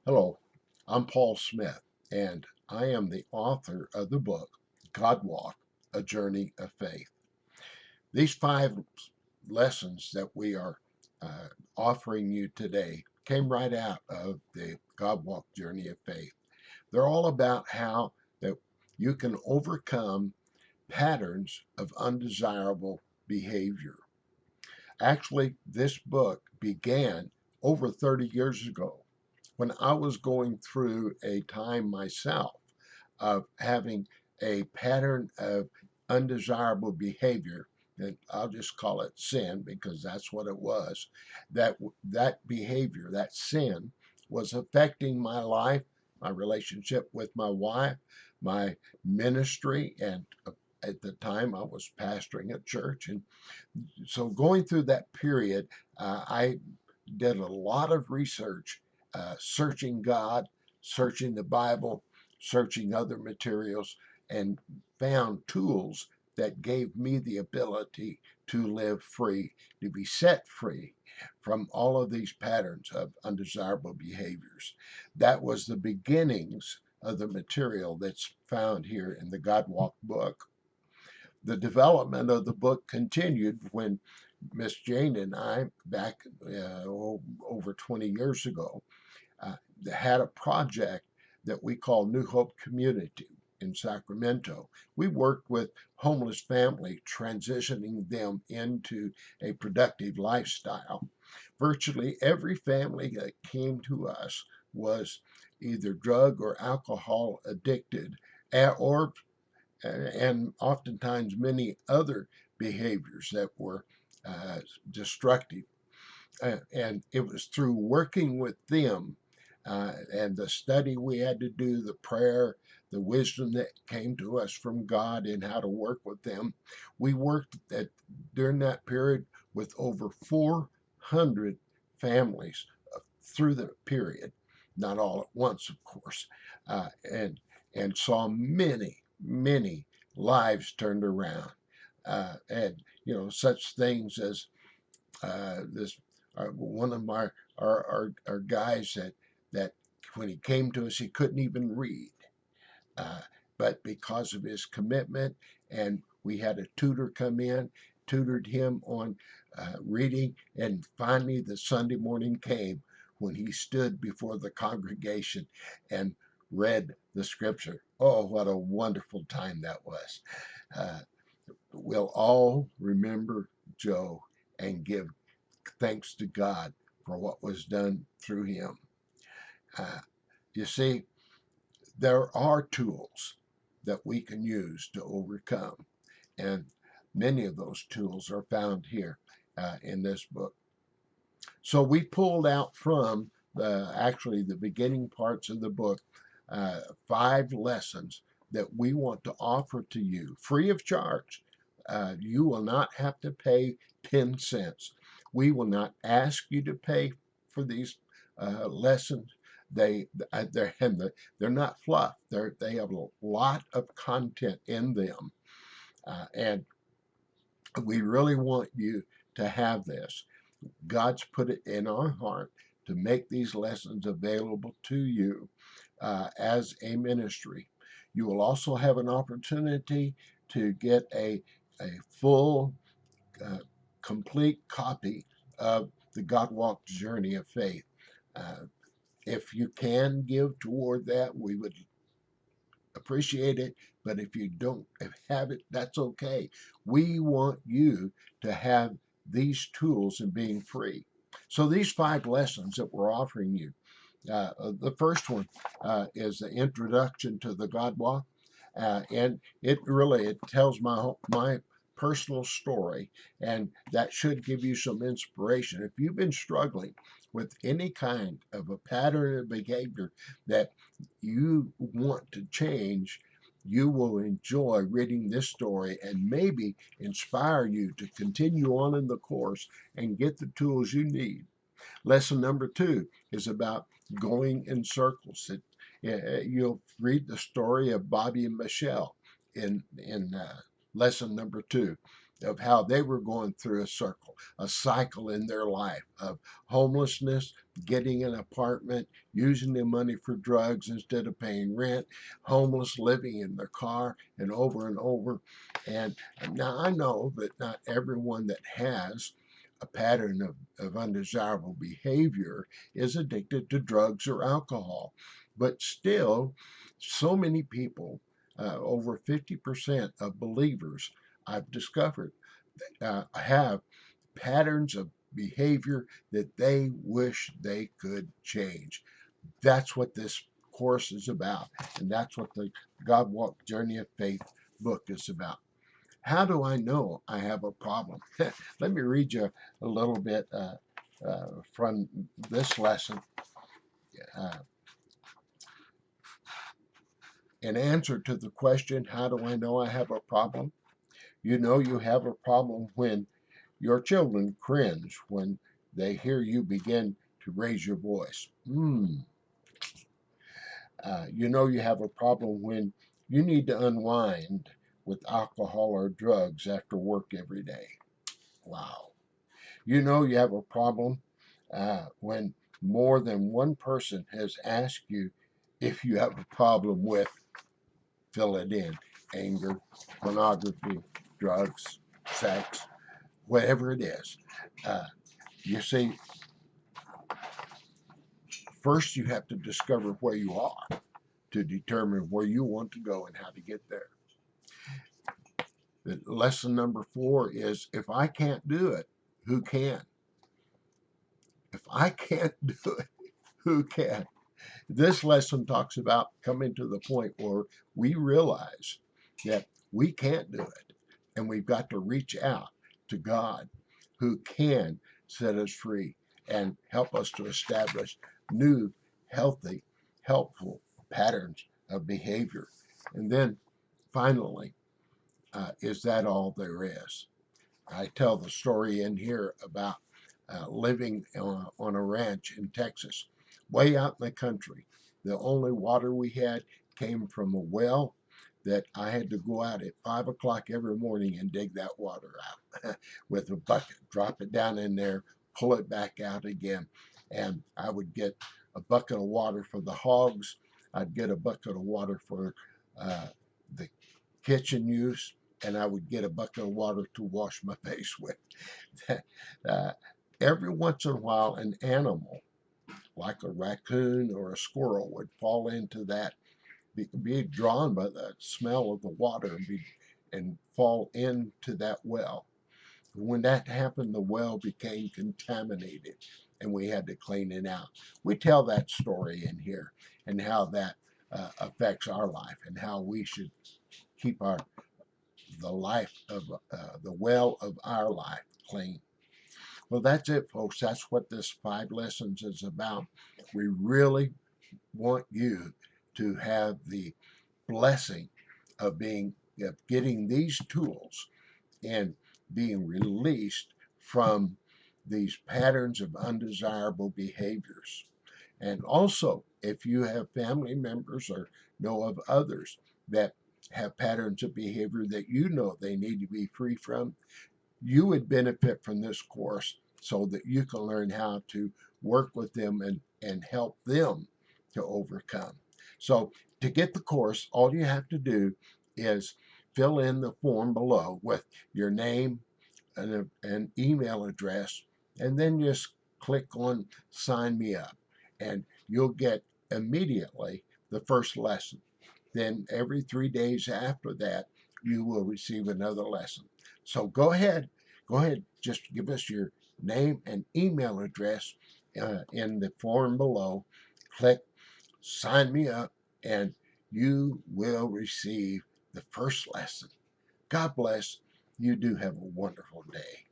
Hello, I'm Paul Smith, and I am the author of the book God Walk, A Journey of Faith. These five lessons that we are uh, offering you today came right out of the God Walk Journey of Faith. They're all about how that you can overcome patterns of undesirable behavior. Actually, this book began over 30 years ago when I was going through a time myself of having a pattern of undesirable behavior, and I'll just call it sin because that's what it was. That behavior, that sin, was affecting my life, my relationship with my wife, my ministry, and at the time I was pastoring a church, and so going through that period, I did a lot of research, searching God, searching the Bible, searching other materials, and found tools that gave me the ability to live free, to be set free from all of these patterns of undesirable behaviors. That was the beginnings of the material that's found here in the God Walk book. The development of the book continued when Miss Jane and I, back over 20 years ago, uh, had a project that we call New Hope Community in Sacramento. We worked with homeless family, transitioning them into a productive lifestyle. Virtually every family that came to us was either drug or alcohol addicted, or and oftentimes many other behaviors that were uh, destructive. And it was through working with them and the study we had to do, the prayer, the wisdom that came to us from God in how to work with them. We worked during that period with over 400 families through the period, not all at once, of course, uh, and and saw many lives turned around, and such things as this one of our guys that when he came to us he couldn't even read, uh, but because of his commitment, and we had a tutor come in, tutored him on reading, and finally the Sunday morning came when he stood before the congregation and read the scripture. Oh, what a wonderful time that was. Uh, we'll all remember Joe and give thanks to God for what was done through him. Uh, you see, there are tools that we can use to overcome, and many of those tools are found here in this book. So we pulled out from actually the beginning parts of the book five lessons that we want to offer to you free of charge. You will not have to pay 10 cents. We will not ask you to pay for these lessons. They're not fluff. They have a lot of content in them, and we really want you to have this. God's put it in our heart to make these lessons available to you as a ministry. You will also have an opportunity to get a full, uh, complete copy of the God Walk Journey of Faith. Uh, if you can give toward that, we would appreciate it. But if you don't have it, that's okay. We want you to have these tools in being free. So these five lessons that we're offering you. The first one is the introduction to the God Walk, and it tells my personal story, and that should give you some inspiration. If you've been struggling with any kind of a pattern of behavior that you want to change, you will enjoy reading this story and maybe inspire you to continue on in the course and get the tools you need. Lesson number two is about going in circles. You'll read the story of Bobby and Michelle in lesson number two. of how they were going through a cycle in their life of homelessness, getting an apartment, using the money for drugs instead of paying rent, homeless, living in their car, and over and over. And now I know that not everyone that has a pattern of undesirable behavior is addicted to drugs or alcohol. But still, so many people, over 50% of believers I've discovered, have patterns of behavior that they wish they could change. That's what this course is about, and that's what the God Walk Journey of Faith book is about. How do I know I have a problem? Let me read you a little bit from this lesson. Uh, in answer to the question, how do I know I have a problem? You know you have a problem when your children cringe when they hear you begin to raise your voice. You know you have a problem when you need to unwind with alcohol or drugs after work every day. Wow. You know you have a problem when more than one person has asked you if you have a problem with, fill it in, anger, pornography, drugs, sex, whatever it is. Uh, you see, first you have to discover where you are to determine where you want to go and how to get there. The lesson number 4 is if I can't do it, who can? If I can't do it, who can? This lesson talks about coming to the point where we realize that we can't do it, and we've got to reach out to God who can set us free and help us to establish new, healthy, helpful patterns of behavior. And then finally, is that all there is? I tell the story in here about living on a ranch in Texas, way out in the country. The only water we had came from a well that I had to go out at 5 o'clock every morning and dig that water out with a bucket, drop it down in there, pull it back out again. And I would get a bucket of water for the hogs. I'd get a bucket of water for the kitchen use, and I would get a bucket of water to wash my face with. uh, every once in a while, an animal like a raccoon or a squirrel would fall into that, be drawn by the smell of the water and fall into that well. When that happened, the well became contaminated and we had to clean it out. We tell that story in here and how that affects our life and how we should keep the life of the well of our life clean. Well, that's it, folks. That's what this 5 lessons is about. We really want you to have the blessing of getting these tools and being released from these patterns of undesirable behaviors. And also, if you have family members or know of others that have patterns of behavior that you know they need to be free from, you would benefit from this course so that you can learn how to work with them and help them to overcome. So, to get the course, all you have to do is fill in the form below with your name and an email address, and then just click on sign me up, and you'll get immediately the first lesson. Then, every 3 days after that, you will receive another lesson. So, go ahead, just give us your name and email address in the form below. Click sign me up, and you will receive the first lesson. God bless. You do have a wonderful day.